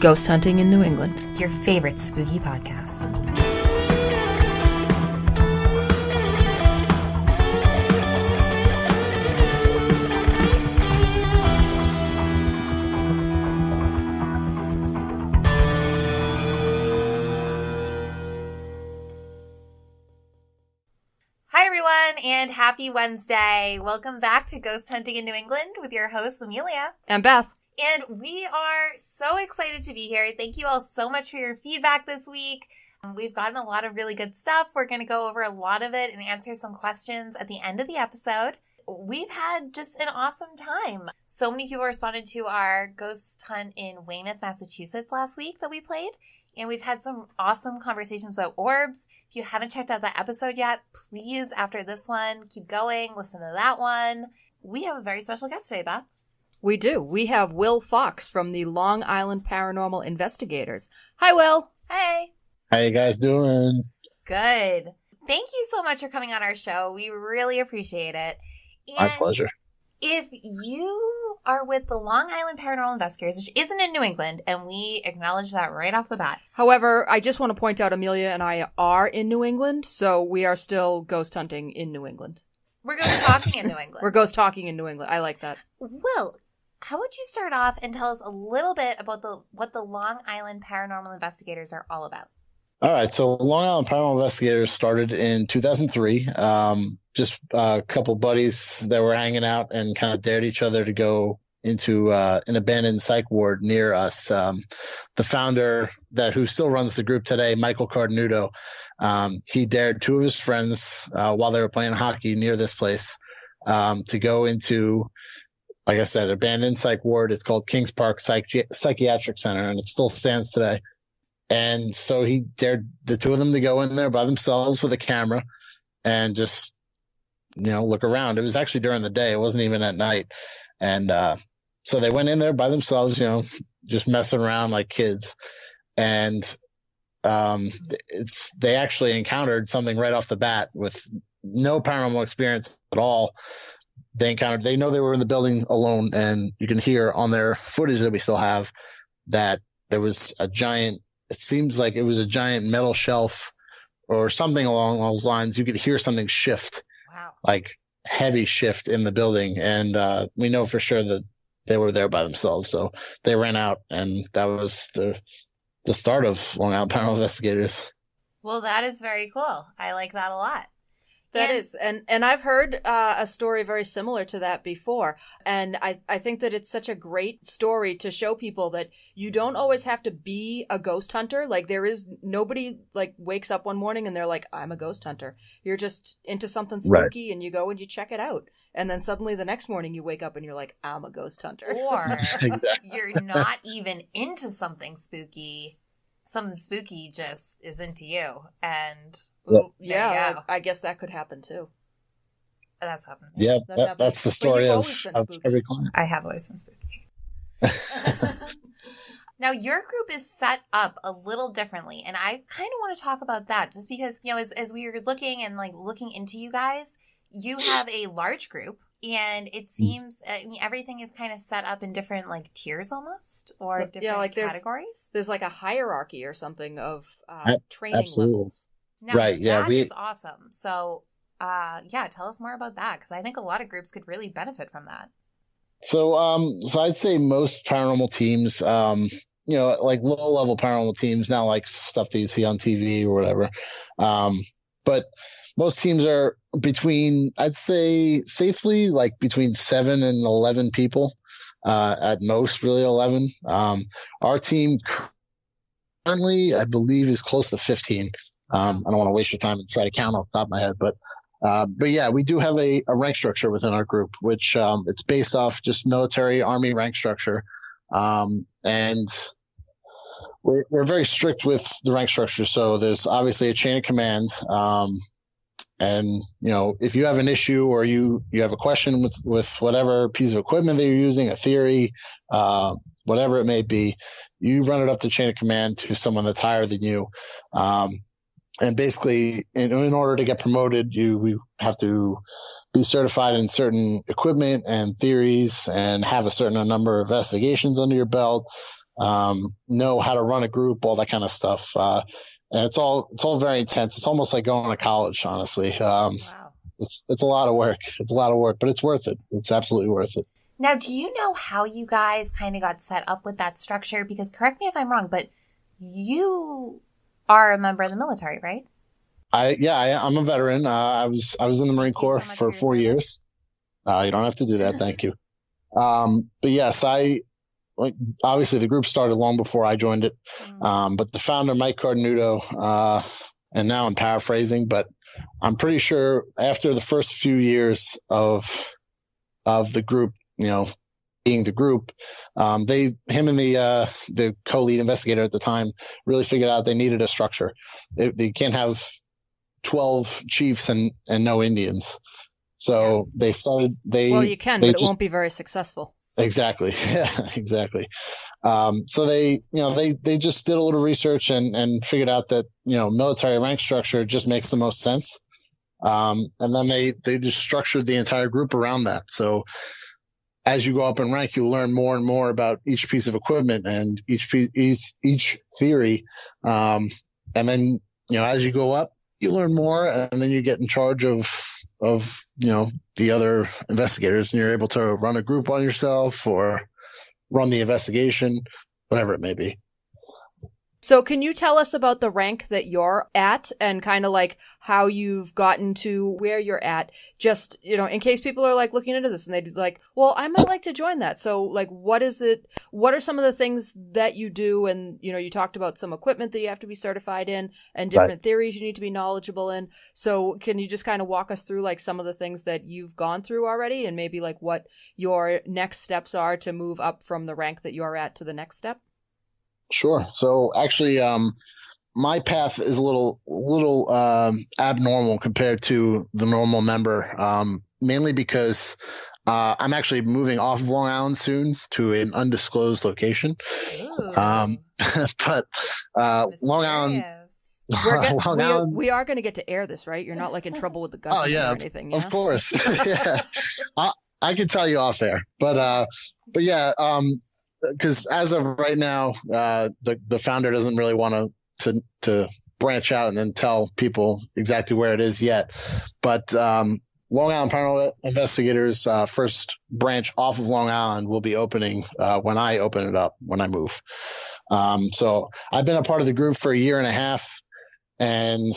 Ghost Hunting in New England, your favorite spooky podcast. Hi everyone, and happy Wednesday. Welcome back to Ghost Hunting in New England with your hosts, Amelia. and Beth. And we are so excited to be here. Thank you all so much for your feedback this week. We've gotten a lot of really good stuff. We're going to go over a lot of it and answer some questions at the end of the episode. We've had just an awesome time. So many people responded to our ghost hunt in Weymouth, Massachusetts last week that we played. And we've had some awesome conversations about orbs. If you haven't checked out that episode yet, please, after this one, keep going, listen to that one. We have a very special guest today, Beth. We do. We have Will Fox from the Long Island Paranormal Investigators. Hi, Will. Hey. How you guys doing? Good. Thank you so much for coming on our show. We really appreciate it. And My pleasure. if you are with the Long Island Paranormal Investigators, which isn't in New England, and we acknowledge that right off the bat. However, I just want to point out Amelia and I are in New England, so we are still ghost hunting in New England. We're ghost talking in New England. We're ghost talking in New England. I like that. Will, how would you start off and tell us a little bit about what the Long Island Paranormal Investigators are all about? All right. So Long Island Paranormal Investigators started in 2003. Just a couple buddies that were hanging out and kind of dared each other to go into an abandoned psych ward near us. The founder who still runs the group today, Michael Cardenuto, he dared two of his friends while they were playing hockey near this place to go into, like I said, abandoned psych ward. It's called Kings Park Psychiatric Center, and it still stands today. And so he dared the two of them to go in there by themselves with a camera and just, look around. It was actually during the day. It wasn't even at night. And so they went in there by themselves, just messing around like kids. And they actually encountered something right off the bat with no paranormal experience at all. They know they were in the building alone, and you can hear on their footage that we still have that there was it seems like it was a giant metal shelf or something along those lines. You could hear something shift. Wow. Like heavy shift in the building. And we know for sure that they were there by themselves. So they ran out, and that was the start of Long Island Paranormal Investigators. Well, that is very cool. I like that a lot. That is. And I've heard a story very similar to that before. And I think that it's such a great story to show people that you don't always have to be a ghost hunter. Like, nobody wakes up one morning and they're like, I'm a ghost hunter. You're just into something spooky, right, and you go and you check it out. And then suddenly the next morning you wake up and you're like, I'm a ghost hunter. Or Exactly. You're not even into something spooky. Something spooky just is into you. And yeah, I guess that could happen too. That's happened. Yeah, that's the story of every client. I have always been spooky. Now, your group is set up a little differently, and I kind of want to talk about that just because, as we were looking into you guys, you have a large group. And it seems, everything is kind of set up in different, tiers almost, or different categories. There's like a hierarchy or something of training Absolutely. levels. Now, right, yeah. That is awesome. So, tell us more about that, because I think a lot of groups could really benefit from that. So I'd say most paranormal teams, like low-level paranormal teams, not like stuff that you see on TV or whatever, but most teams are between, I'd say safely, between 7 and 11 people, at most, really 11. Our team currently, I believe, is close to 15. I don't want to waste your time and try to count off the top of my head, but yeah, we do have a rank structure within our group, which it's based off just military Army rank structure. And we're very strict with the rank structure. So there's obviously a chain of command. And, if you have an issue or you have a question with whatever piece of equipment that you're using, a theory, whatever it may be, you run it up the chain of command to someone that's higher than you. And basically, in order to get promoted, we have to be certified in certain equipment and theories and have a certain number of investigations under your belt. know how to run a group, all that kind of stuff. And it's all very intense. It's almost like going to college, honestly. Wow. It's a lot of work. It's a lot of work, but it's worth it. It's absolutely worth it. Now, do you know how you guys kind of got set up with that structure? Because correct me if I'm wrong, but you are a member of the military, right? I'm a veteran. I was in the Marine Corps so much for for your 4 years. You don't have to do that. Thank you. But yes, obviously the group started long before I joined it. But the founder, Mike Cardenuto, and now I'm paraphrasing, but I'm pretty sure after the first few years of the group, being the group, him and the co-lead investigator at the time really figured out they needed a structure. They can't have 12 chiefs and no Indians. So they started. Well, you can, but it won't be very successful. Exactly. Yeah, exactly. So they just did a little research and figured out that, military rank structure just makes the most sense. And then they just structured the entire group around that. So as you go up in rank, you learn more and more about each piece of equipment and each theory. And then, as you go up, you learn more, and then you get in charge of the other investigators, and you're able to run a group on yourself or run the investigation, whatever it may be. So can you tell us about the rank that you're at and kind of like how you've gotten to where you're at? Just, in case people are like looking into this and they'd be like, well, I might like to join that. So like, what is it? What are some of the things that you do? And, you talked about some equipment that you have to be certified in and different theories you need to be knowledgeable in. So can you just kind of walk us through like some of the things that you've gone through already and maybe like what your next steps are to move up from the rank that you're at to the next step? Sure. So actually, my path is a little abnormal compared to the normal member, mainly because I'm actually moving off of Long Island soon to an undisclosed location. But Long Island. We are going to get to air this, right? You're not like in trouble with the government or anything. Of course. Yeah. I can tell you off air, but yeah. Because as of right now, the founder doesn't really want to branch out and then tell people exactly where it is yet. But Long Island Paranormal Investigators' first branch off of Long Island will be opening when I open it up, when I move. So I've been a part of the group for a year and a half, and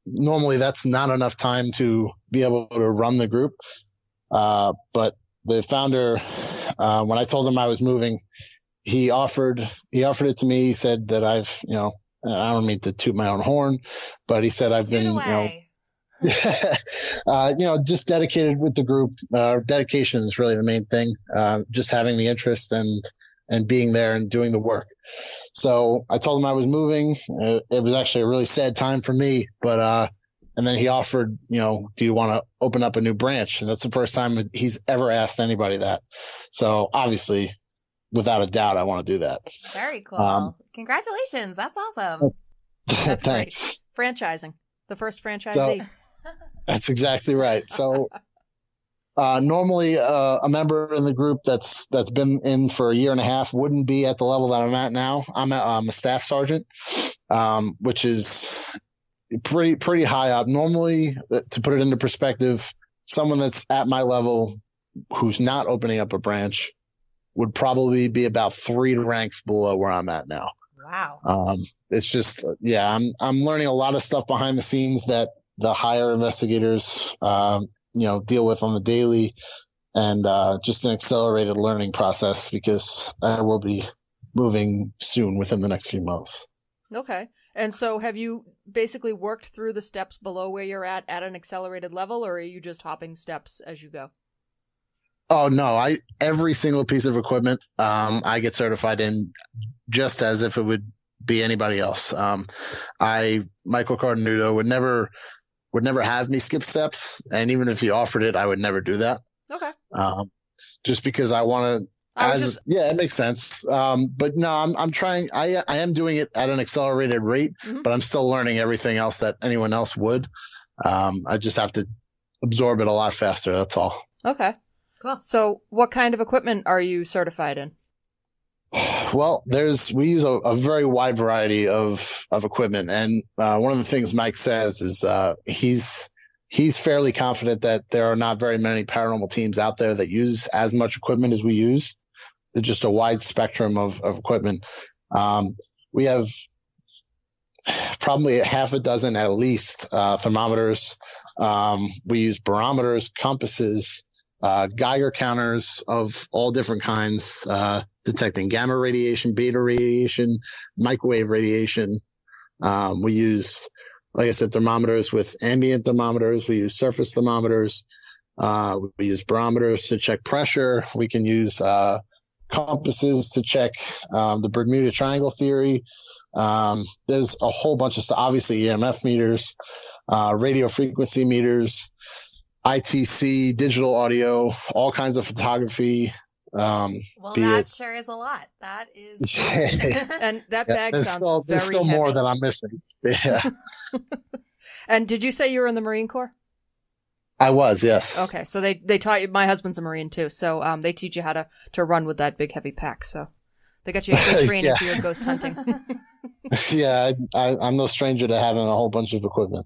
normally that's not enough time to be able to run the group. But the founder, when I told him I was moving, he offered it to me. He said that I've, I don't mean to toot my own horn, but he said I've been, just dedicated with the group. Dedication is really the main thing. Just having the interest and being there and doing the work. So I told him I was moving. It was actually a really sad time for me, but and then he offered, do you want to open up a new branch? And that's the first time he's ever asked anybody that. So obviously, without a doubt, I want to do that. Very cool. Congratulations. That's awesome. That's Thanks. Great. Franchising. The first franchisee. So, that's exactly right. So normally a member in the group that's been in for a year and a half wouldn't be at the level that I'm at now. I'm a staff sergeant, which is pretty high up. Normally, to put it into perspective, someone that's at my level who's not opening up a branch would probably be about 3 ranks below where I'm at now. Wow. It's just, I'm learning a lot of stuff behind the scenes that the higher investigators, deal with on the daily, and just an accelerated learning process because I will be moving soon within the next few months. Okay. And so have you basically worked through the steps below where you're at an accelerated level, or are you just hopping steps as you go? Oh, no. Every single piece of equipment I get certified in just as if it would be anybody else. Michael Cardenuto would never have me skip steps. And even if he offered it, I would never do that. Okay. Just because I want to. It makes sense. But no, I'm trying. I am doing it at an accelerated rate, but I'm still learning everything else that anyone else would. I just have to absorb it a lot faster. That's all. Okay. Cool. So what kind of equipment are you certified in? Well, we use a very wide variety of equipment, and one of the things Mike says is he's fairly confident that there are not very many paranormal teams out there that use as much equipment as we use. It's just a wide spectrum of equipment. We have probably half a dozen at least thermometers. We use barometers, compasses, Geiger counters of all different kinds, detecting gamma radiation, beta radiation, microwave radiation. We use, like I said, thermometers with ambient thermometers. We use surface thermometers. We use barometers to check pressure. We can use compasses to check the Bermuda Triangle theory. There's a whole bunch of stuff. Obviously, EMF meters, radio frequency meters, ITC, digital audio, all kinds of photography. Well, that sure is a lot. That is, and that bag sounds there's very still heavy. more that I'm missing. Yeah. And did you say you were in the Marine Corps? I was, yes. Okay, so they taught you. My husband's a Marine too, so they teach you how to run with that big heavy pack. So they got you a good training for your ghost hunting. Yeah, I'm no stranger to having a whole bunch of equipment.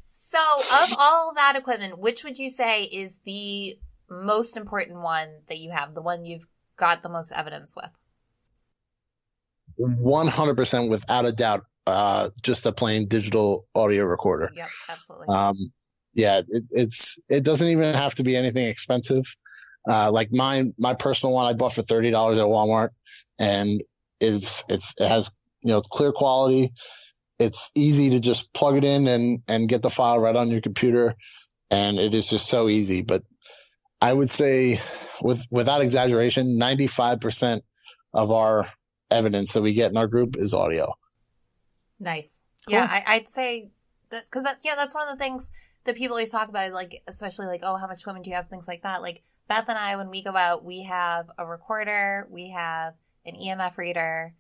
So, of all that equipment, which would you say is the most important one that you have, the one you've got the most evidence with? 100% without a doubt, just a plain digital audio recorder. Yep, absolutely. Yeah, it doesn't even have to be anything expensive. Like my personal one I bought for $30 at Walmart, and it has clear quality. It's easy to just plug it in and get the file right on your computer, and it is just so easy. But I would say, without exaggeration, 95% of our evidence that we get in our group is audio. Nice. Cool. Yeah, I'd say that's because that's one of the things that people always talk about, like, especially like, oh, how much equipment do you have, things like that. Like Beth and I, when we go out, we have a recorder, we have an EMF reader,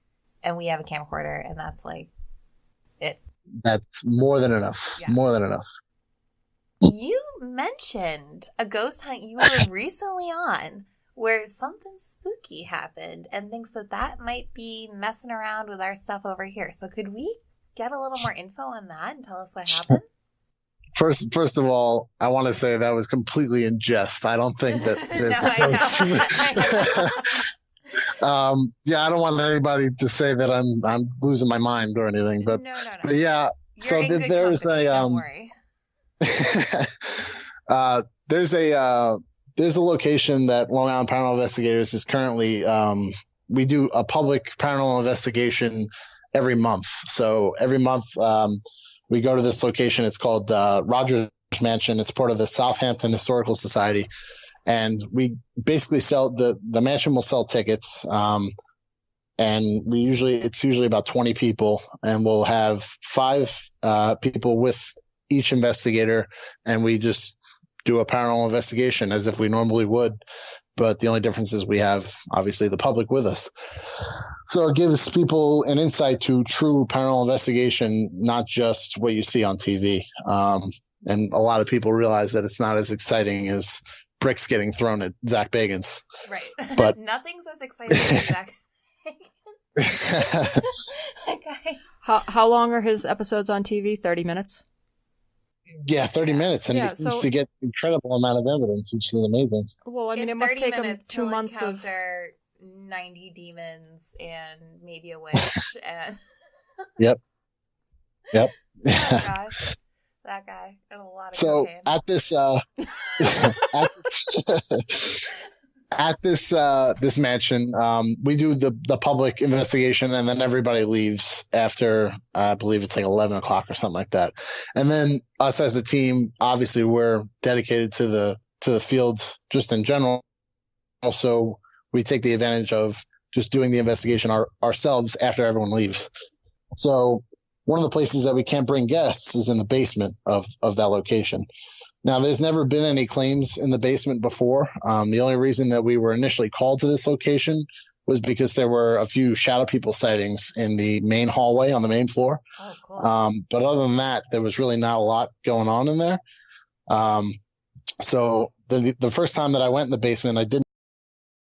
and we have a camcorder, and that's like it. That's more than enough. Yeah. More than enough. You mentioned a ghost hunt you were recently on where something spooky happened and thinks that might be messing around with our stuff over here. So could we get a little more info on that and tell us what happened? First of all, I want to say that was completely in jest. I don't think that yeah, I don't want anybody to say that I'm losing my mind or anything, but no. But yeah, You're so in good there's company, a don't worry. There's a location that Long Island Paranormal Investigators is currently we do a public paranormal investigation every month. So every month we go to this location. It's called Rogers Mansion. It's part of the Southampton Historical Society, and we basically sell the mansion will sell tickets. And it's usually about 20 people, and we'll have 5 people with each investigator, and we just do a paranormal investigation as if we normally would. But the only difference is we have, obviously, the public with us. So it gives people an insight to true paranormal investigation, not just what you see on TV. And a lot of people realize that it's not as exciting as bricks getting thrown at Zach Bagans. Right. But nothing's as exciting as Zach Bagans. Okay. How long are his episodes on TV? 30 minutes? Yeah, 30 minutes, and he seems to get an incredible amount of evidence, which is amazing. Well, I mean, it must take him 2 months of 90 demons and maybe a witch and Yep. Oh gosh, that guy and a lot of cocaine. At this mansion, we do the public investigation, and then everybody leaves after I believe it's like 11 o'clock or something like that. And then us as a team, obviously, we're dedicated to the field just in general. Also, we take the advantage of just doing the investigation ourselves after everyone leaves. So one of the places that we can't bring guests is in the basement of that location. Now, there's never been any claims in the basement before. The only reason that we were initially called to this location was because there were a few shadow people sightings in the main hallway on the main floor. Oh, cool. But other than that, there was really not a lot going on in there. So the first time that I went in the basement, I didn't